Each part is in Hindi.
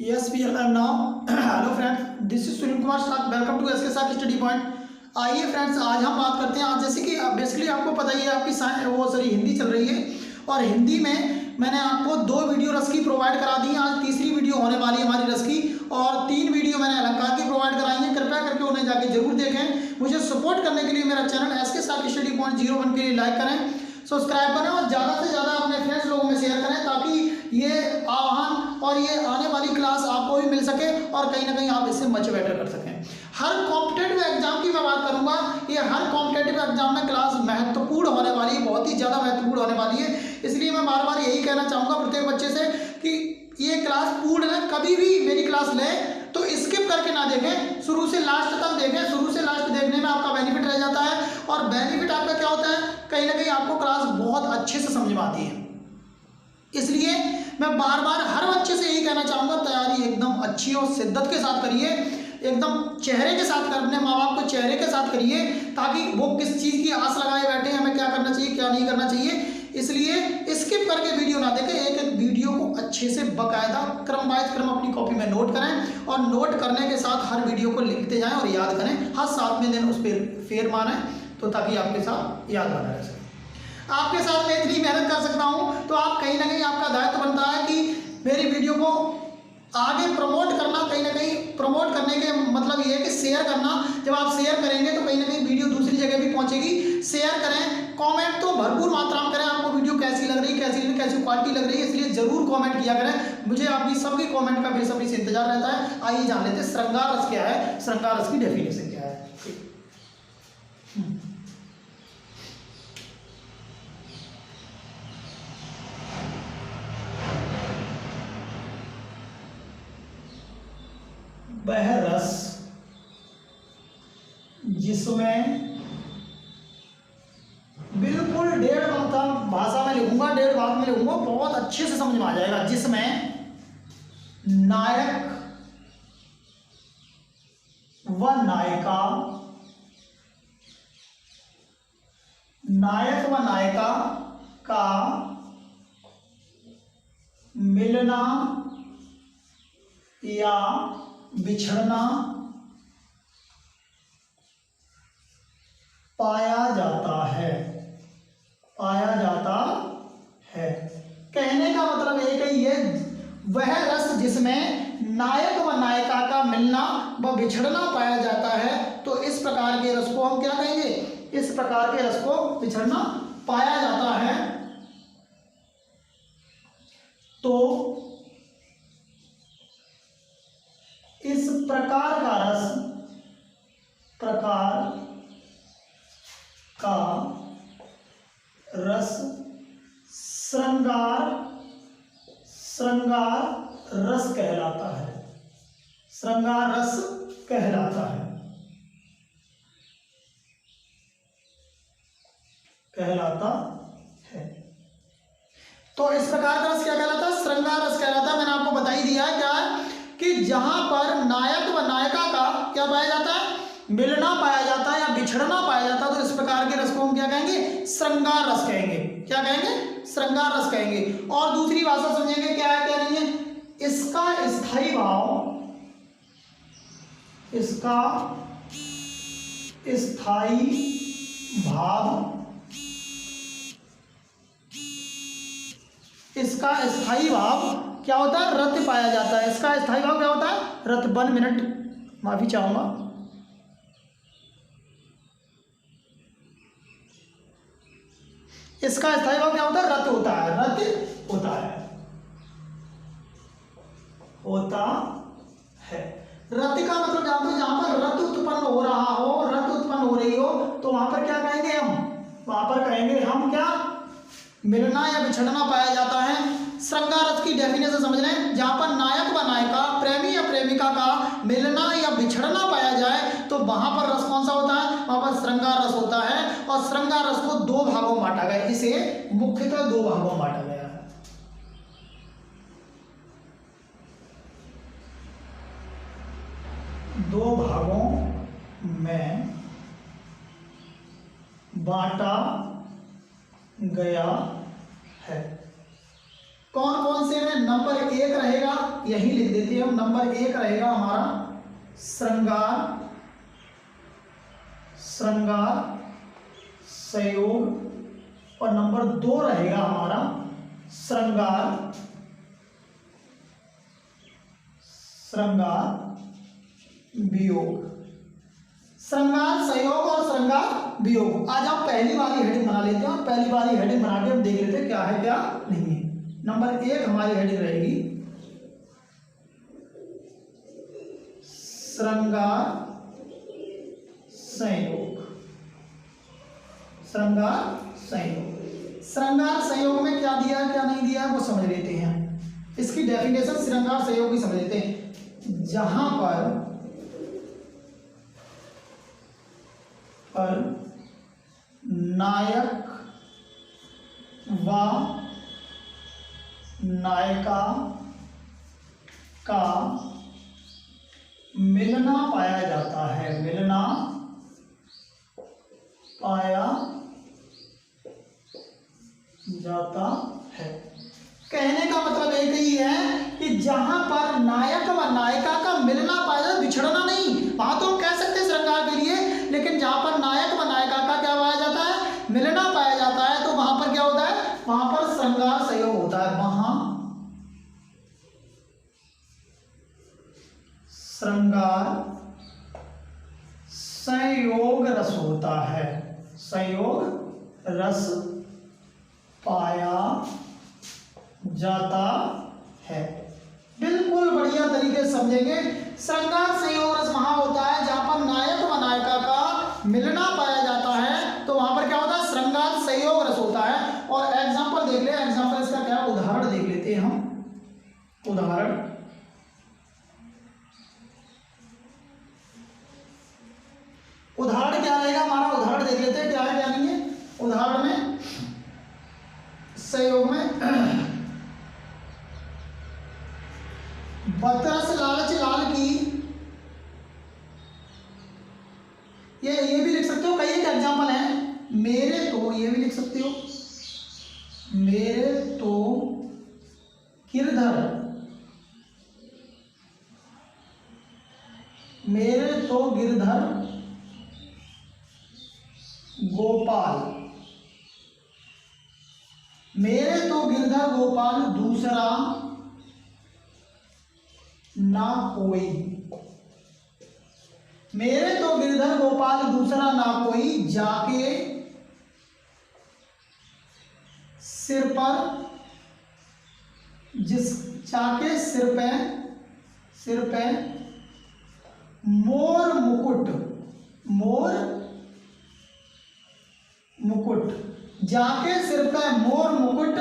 Yes, we are now. Hello friends, this is Sunil Kumar साथ। वेलकम टू एस के साथ स्टडी पॉइंट। आइए फ्रेंड्स, आज हम बात करते हैं। आज जैसे कि बेसिकली आपको पता ही है, आपकी हिंदी चल रही है और हिंदी में मैंने आपको 2 वीडियो रस की प्रोवाइड करा दी है। आज तीसरी वीडियो होने वाली है हमारी रस की, और 3 वीडियो मैंने अलंकार की प्रोवाइड कराई है। कृपया करके उन्हें जाके जरूर देखें। मुझे सपोर्ट करने के लिए मेरा चैनल एस के साथ स्टडी पॉइंट 01 के लिए लाइक करें, सब्सक्राइब करें और ज़्यादा से ज़्यादा अपने फ्रेंड्स लोगों में शेयर करें, ताकि ये आह्वान और ये आने वाली क्लास आपको भी मिल सके और कहीं ना कहीं आप इससे मच बेटर कर सकें। हर कॉम्पिटेटिव एग्जाम की मैं बात करूंगा। ये हर कॉम्पिटेटिव एग्जाम में क्लास महत्वपूर्ण होने वाली है, बहुत ही ज़्यादा महत्वपूर्ण होने वाली है। इसलिए मैं बार बार यही कहना चाहूँगा प्रत्येक बच्चे से कि ये क्लास पूर्ण है। कभी भी मेरी क्लास लें तो स्किप करके ना देखें, शुरू से लास्ट तक देखें। शुरू से लास्ट देखने में आपका बेनिफिट रह जाता है, और बेनिफिट आपका क्या होता है, कहीं ना कहीं आपको क्लास बहुत अच्छे से समझ में आती है। इसलिए मैं बार बार हर बच्चे से यही कहना चाहूँगा, तैयारी एकदम अच्छी और शिद्दत के साथ करिए, एकदम चेहरे के साथ कर, अपने माँ बाप को चेहरे के साथ करिए, ताकि वो किस चीज़ की आस लगाए बैठे हैं, हमें क्या करना चाहिए क्या नहीं करना चाहिए। इसलिए स्किप करके वीडियो ना देखें, एक एक वीडियो को अच्छे से बकायदा क्रम अपनी कॉपी में नोट करें, और नोट करने के साथ हर वीडियो को लिखते जाएं और याद करें। हर 7 में दिन उस पर फेर मारें, तो ताकि आपके साथ याद बना रह सके। आपके साथ मैं इतनी मेहनत कर सकता हूँ, तो आप कहीं ना कहीं आपका दायित्व बनता है कि मेरी वीडियो को आगे प्रमोट करना। कहीं ना कहीं प्रमोट करने के मतलब ये है कि शेयर करना। जब आप शेयर करेंगे तो कहीं ना कहीं वीडियो दूसरी जगह भी पहुंचेगी। शेयर करें, कमेंट तो भरपूर मात्रा में करें। आपको वीडियो कैसी लग रही है, कैसी क्वालिटी लग रही है, इसलिए जरूर कमेंट किया करें। मुझे आपकी सबकी कमेंट का बेसब्री से इंतजार रहता है। आइए जान लेते हैं श्रृंगार रस क्या है, श्रृंगार रस की डेफिनेशन क्या है। वह रस जिसमें बिल्कुल 1.5 मतलब भाषा में लिखूंगा, 1.5 भाग में लिखूंगा, बहुत अच्छे से समझ में आ जाएगा। जिसमें नायक व नायिका, नायक व नायिका का मिलना या बिछड़ना पाया जाता है। कहने का मतलब एक ही है, वह रस जिसमें नायक व नायिका का मिलना व बिछड़ना पाया जाता है, तो इस प्रकार के रस को हम क्या कहेंगे, इस प्रकार के रस को बिछड़ना पाया जाता है। तो इस प्रकार का रस श्रृंगार रस कहलाता है। श्रृंगार रस कहलाता है। तो इस प्रकार का रस क्या कहलाता है, श्रृंगार रस कहलाता है। मैंने आपको बता ही दिया है क्या है, कि जहां पर नायक व नायिका का क्या पाया जाता है, मिलना पाया जाता है या बिछड़ना पाया जाता है, तो इस प्रकार के रस को हम क्या कहेंगे, श्रृंगार रस कहेंगे। क्या कहेंगे, श्रृंगार रस कहेंगे। और दूसरी भाषा समझेंगे क्या है, क्या नहीं है, इसका स्थायी भाव, इसका स्थायी भाव क्या होता है, रत पाया जाता है। इसका स्थायी भाव क्या होता है, रत। 1 मिनट माफी चाहूंगा। इसका स्थायी भाव क्या होता है, रत होता है। रत होता है रत का मतलब जानते हो, जहां पर रत उत्पन्न हो रहा हो, रत उत्पन्न हो रही हो, तो वहां पर क्या कहेंगे हम, वहां पर कहेंगे हम क्या, मिलना या बिछड़ना पाया जाता है। श्रृंगार रस की डेफिनेशन समझ लें, जहां पर नायक व नायिका, प्रेमी या प्रेमिका का मिलना या बिछड़ना पाया जाए, तो वहां पर रस कौन सा होता है, वहां पर श्रृंगार रस होता है। और श्रृंगार रस को 2 भागों में बांटा गया। इसे मुख्यतः 2 भागों में बांटा गया है। दो भागों में बांटा गया है। कौन कौन से में नंबर 1 रहेगा, यही लिख देते हैं हम। नंबर 1 रहेगा हमारा श्रृंगार, श्रृंगार संयोग, और नंबर 2 रहेगा हमारा श्रृंगार, श्रृंगार वियोग। श्रृंगार संयोग और श्रृंगार वियोग। आज हम पहली वाली हेडिंग बना लेते हैं और पहली वाली हेडिंग बना के हम देख लेते हैं क्या है क्या नहीं है। नंबर 1 हमारी हेडिंग रहेगी श्रृंगार संयोग, श्रृंगार संयोग। श्रृंगार संयोग में क्या दिया है क्या नहीं दिया है वो समझ लेते हैं। इसकी डेफिनेशन श्रृंगार संयोग की समझ लेते हैं। जहां पर नायक व नायिका का मिलना पाया जाता है, मिलना पाया जाता है। कहने का मतलब एक ही है कि जहां पर नायक व नायिका का मिलना पाया जाता, बिछड़ना नहीं। वहां तो हम कह सकते हैं श्रृंगार के लिए, लेकिन जहां पर नायक व नायिका का क्या पाया जाता है, मिलना पाया जाता है, तो वहां पर क्या होता है, वहां पर श्रृंगार संयोग होता है। वहां श्रृंगार संयोग रस होता है, संयोग रस पाया जाता है। बिल्कुल बढ़िया तरीके से समझेंगे। श्रृंगार संयोग रस वहां होता है जहां पर नायक व नायिका का मिलना पाया जाता है, तो वहां पर क्या होता है, श्रृंगार संयोग रस होता है। और एग्जांपल देख ले, एग्जांपल इसका क्या, उदाहरण देख लेते हैं हम। उदाहरण क्या रहेगा हमारा, उदाहरण देख लेते हैं क्या है क्या नहीं है। उदाहरण में संयोग में बदरस लालच लाल की, ये भी लिख सकते हो, कई एक एग्जाम्पल है। मेरे तो, ये भी लिख सकते हो, मेरे तो गिरधर, मेरे तो गिरधर गोपाल, मेरे तो गिरधर गोपाल दूसरा ना कोई, मेरे तो गिरधर गोपाल दूसरा ना कोई, जाके सिर पर, जाके सिर पे मोर मुकुट, मोर मुकुट, जाके सिर पे मोर मुकुट,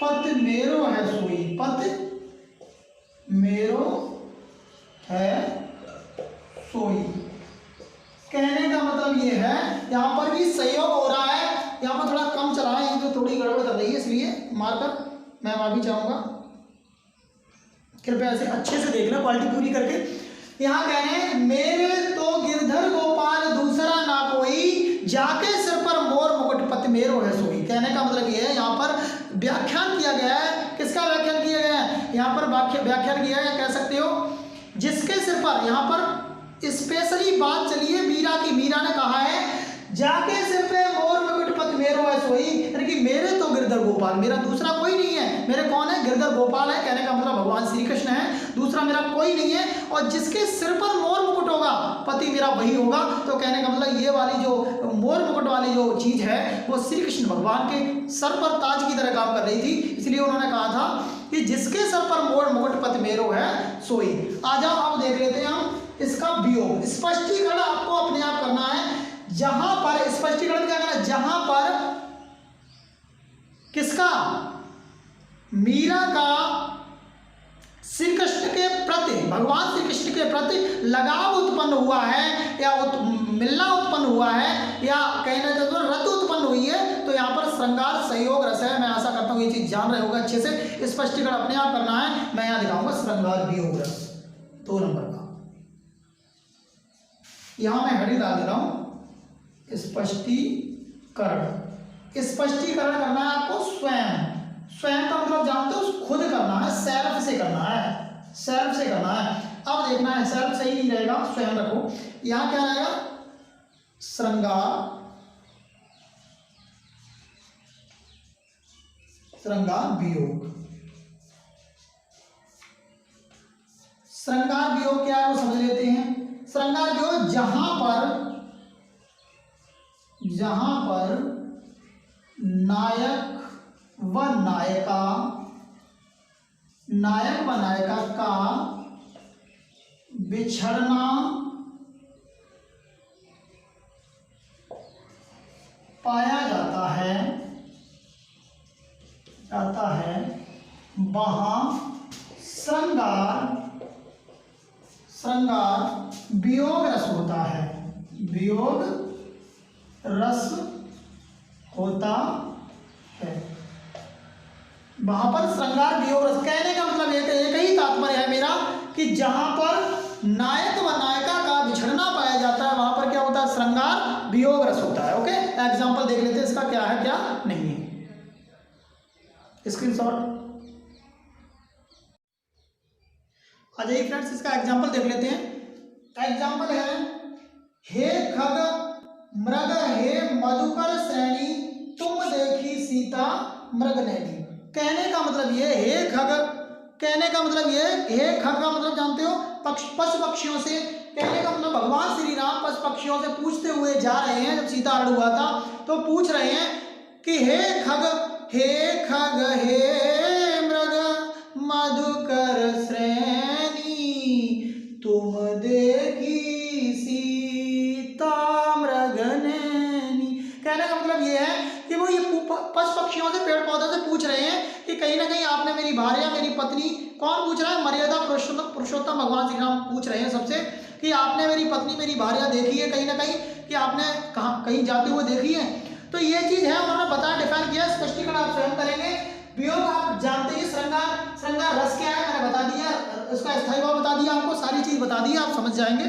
पत मेरो है सोई, पत मेरो है सोई। कहने का मतलब ये है, यहां पर भी संयोग हो रहा है, यहां पर थोड़ा कम चला है, तो थोड़ी गड़बड़ कर रही है, इसलिए मार्कर मैं माफी चाहूंगा। कृपया ऐसे अच्छे से देखना, क्वालिटी पूरी करके। यहां कह रहे हैं मेरे तो गिरधर गोपाल दूसरा ना कोई, जाके सिर पर मोर मुकुट, पत मेरो है सोई। कहने का मतलब ये है, यहाँ पर व्याख्यान किया गया है। किसका व्याख्यान किया गया है, यहाँ पर व्याख्यान किया है, कह सकते हो जिसके सिर पर, यहाँ पर स्पेशली बात चली है मीरा की। मीरा ने कहा है जाके सिर पे मोर मुकुट, पत मेरो है सोई, यानी कि मेरे तो गिरधर गोपाल, मेरा दूसरा कोई नहीं है। मेरे कौन है, गिरधर गोपाल है। कहने का मतलब भगवान श्री कृष्ण है, दूसरा मेरा कोई नहीं है। और जिसके सिर पर मोर मुकुट होगा, पति मेरा वही होगा। तो कहने का मतलब ये वाली जो मोर मुकुट वाली जो चीज है, वो श्री कृष्ण भगवान के सर पर ताज की तरह काम कर रही थी। इसलिए उन्होंने कहा था कि जिसके सर पर मोर मुकुट, पति मेरो है सोई। आ जाओ अब देख लेते हैं हम इसका वियोग। स्पष्टीकरण आपको अपने आप करना है। जहां पर स्पष्टीकरण क्या करना है, जहां पर किसका, मीरा का श्री कृष्ण के प्रति, भगवान श्री कृष्ण के प्रति लगाव उत्पन्न हुआ है, या मिलना उत्पन्न हुआ है, या कहना चाहते हो रत उत्पन्न हुई है, तो यहाँ पर श्रृंगार संयोग रस है। मैं आशा करता हूँ ये चीज जान रहे होगा अच्छे से। स्पष्टीकरण अपने आप करना है। मैं यहाँ दिखाऊंगा श्रृंगार वियोग रस 2 नंबर का। यहां मैं हेडिंग डाल दे रहा हूं स्पष्टीकरण। स्पष्टीकरण करना है आपको स्वयं। स्वयं का मतलब मतलब जानते हो, खुद करना है, सेल्फ से करना है, सेल्फ से करना है। अब देखना है, सेल्फ सही नहीं रहेगा, स्वयं रखो। यहाँ क्या रहेगा, श्रृंगार, श्रृंगार वियोग। श्रृंगार वियोग क्या है वो समझ लेते हैं। श्रृंगार वियोग जहां पर नायक व नायिका, नायक व नायिका का बिछड़ना पाया जाता है वहां श्रृंगार वियोग रस होता है, वियोग रस होता है। वहां पर श्रृंगार वियोग रस, कहने का मतलब एक ही तात्पर्य है मेरा कि जहां पर नायक व नायिका का बिछड़ना पाया जाता है वहां पर क्या होता है, श्रृंगार वियोग रस होता है। ओके, एग्जाम्पल देख लेते हैं इसका क्या है क्या नहीं है। स्क्रीनशॉट आ जाइए फ्रेंड्स, इसका एग्जाम्पल देख लेते हैं। एग्जाम्पल है, हे खग मृग हे मधुकर श्रेणी, तुम देखी सीता मृग नैनी। कहने का मतलब ये, हे खग, कहने का मतलब ये, हे खग का मतलब जानते हो, पशु पक्षियों से, कहने का मतलब भगवान श्री राम पशु पक्षियों से पूछते हुए जा रहे हैं। जब सीता हरण हुआ था तो पूछ रहे हैं कि हे खग हे मृग मधुकर श्रेणी, तुम देखी सीता मृग नैनी। कहने का मतलब ये है कि वो ये पशु पक्षियों से, पेड़ पौधों से पूछ रहे हैं कि कहीं ना कहीं आपने मेरी भार्या, मेरी पत्नी, कौन पूछ रहा है, मर्यादा पुरुषोत्तम भगवान श्री राम पूछ रहे हैं सबसे कि आपने मेरी पत्नी, मेरी भार्या देखी है कहीं ना कहीं, कि आपने कहीं जाते हुए देखी है। तो ये चीज है, उन्होंने बताया, डिफाइन किया, स्पष्टीकरण आप स्वयं करेंगे। वियोग आप जानते ही, श्रृंगार रस क्या है मैंने बता दिया, उसका स्थायी भाव बता दिया, आपको सारी चीज बता दी, आप समझ जाएंगे।